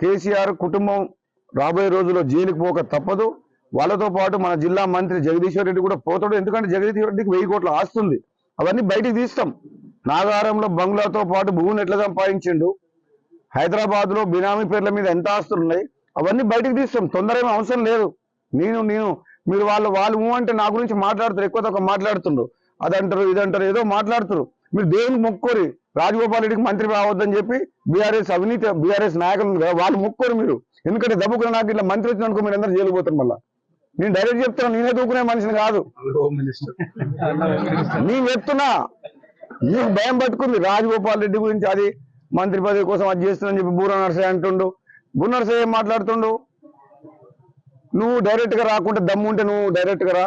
కేసీఆర్ కుటుంబం రాబోయే రోజుల్లో జైలుకు పోక తప్పదు. వాళ్ళతో పాటు మన జిల్లా మంత్రి జగదీశ్వర్ రెడ్డి కూడా పోతాడు. ఎందుకంటే జగదీశ్వర్ రెడ్డికి 1000 కోట్ల ఆస్తుంది. అవన్నీ బయటికి తీస్తాం. నాగారంలో బంగ్లాతో పాటు భూమిని ఎట్లా సంపాదించిండు, హైదరాబాద్ లో బినామీ పేర్ల మీద ఎంత ఆస్తులు ఉన్నాయి, అవన్నీ బయటికి తీస్తాం. తొందర ఏమీ అవసరం లేదు. నేను మీరు వాళ్ళు అంటే నా గురించి మాట్లాడుతారు, ఎక్కువ తక్కువ మాట్లాడుతుండ్రు, అదంటారు ఇదంటారు, ఏదో మాట్లాడుతారు. మీరు దేవునికి మొక్కోరి. రాజగోపాల్ రెడ్డికి మంత్రి రావద్దని చెప్పి బీఆర్ఎస్ నాయకులు కదా, వాళ్ళు మొక్కోరు మీరు. ఎందుకంటే దబ్బుకున్న నాకు ఇట్లా మంత్రి వచ్చినందుకు మీరు అందరూ జైలుకు పోతారు. మళ్ళీ నేను డైరెక్ట్ చెప్తాను, నేనే దూకునే మనిషిని కాదు. నేను చెప్తున్నా, నీకు భయం పట్టుకుంది రాజగోపాల్ రెడ్డి గురించి, అది మంత్రి పదవి కోసం అది చేస్తుందని చెప్పి బూర నర్సయ్య అంటుండు. బూర నర్సయ్య ఏం మాట్లాడుతుండు? నువ్వు డైరెక్ట్ గా రాకుంటే దమ్ము ఉంటే నువ్వు డైరెక్ట్ గా రా,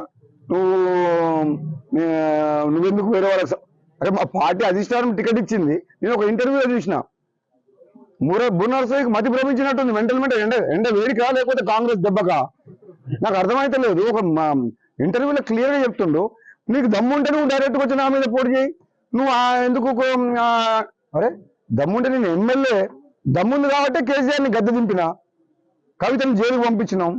నువ్వెందుకు వేరే వాళ్ళకి. అరే మా పార్టీ అధిష్టానం టికెట్ ఇచ్చింది. నేను ఒక ఇంటర్వ్యూలో చూసిన, బూర నర్సయ్యకి మతి భ్రమించినట్టుంది. మెంటల్ ఎండ వేడికా లేకపోతే కాంగ్రెస్ దెబ్బకా నాకు అర్థమైతే లేదు. ఒక ఇంటర్వ్యూలో క్లియర్ గా చెప్తుండు, నీకు దమ్ముంటే నువ్వు డైరెక్ట్ గా వచ్చి నా మీద పోటీ చేయి. నువ్వు ఎందుకు అరే దమ్ముంటే నేను ఎమ్మెల్యే, దమ్ముంది కాబట్టి కేసీఆర్ని గద్దె దింపిన, కవితను జైలుకు పంపించినాం.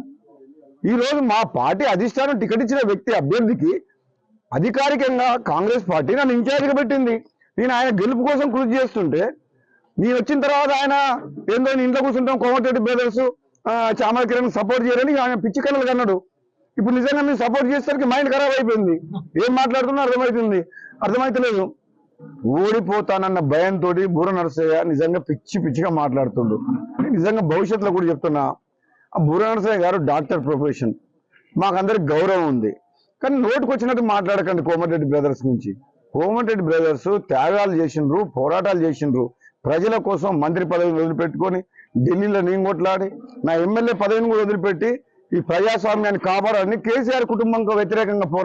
ఈ రోజు మా పార్టీ అధిష్టానం టికెట్ ఇచ్చిన వ్యక్తి అభ్యర్థికి అధికారికంగా కాంగ్రెస్ పార్టీ నన్ను ఇన్ఛార్జిగా పెట్టింది. నేను ఆయన గెలుపు కోసం కృషి చేస్తుంటే, నేను వచ్చిన తర్వాత ఆయన ఏందో ఇంట్లో కూర్చుంటాం, కోమటిరెడ్డి బ్రదర్స్ చామల కిరణ్ సపోర్ట్ చేయాలని ఆయన పిచ్చి కళలు కన్నాడు. ఇప్పుడు నిజంగా మీరు సపోర్ట్ చేసేసరికి మైండ్ ఖరాబ్ అయిపోయింది. ఏం మాట్లాడుతున్నా అర్థమైతలేదు. ఓడిపోతానన్న భయంతో బూర నరసయ్య నిజంగా పిచ్చిగా మాట్లాడుతుండు. నిజంగా భవిష్యత్తులో కూడా చెప్తున్నా, ఆ బూర నరసయ్య గారు డాక్టర్ ప్రొఫెషన్, మాకందరికి గౌరవం ఉంది. కానీ నోటుకు వచ్చినట్టు మాట్లాడకండి కోమటిరెడ్డి బ్రదర్స్ గురించి. కోమటిరెడ్డి బ్రదర్స్ త్యాగాలు చేసిండ్రు, పోరాటాలు చేసిండ్రు. ప్రజల కోసం మంత్రి పదవిని వదిలిపెట్టుకొని ఢిల్లీలో నేను కొట్లాడి నా ఎమ్మెల్యే పదవిని కూడా వదిలిపెట్టి ఈ ప్రజాస్వామ్యాన్ని కాపాడాలని కేసీఆర్ కుటుంబంకు వ్యతిరేకంగా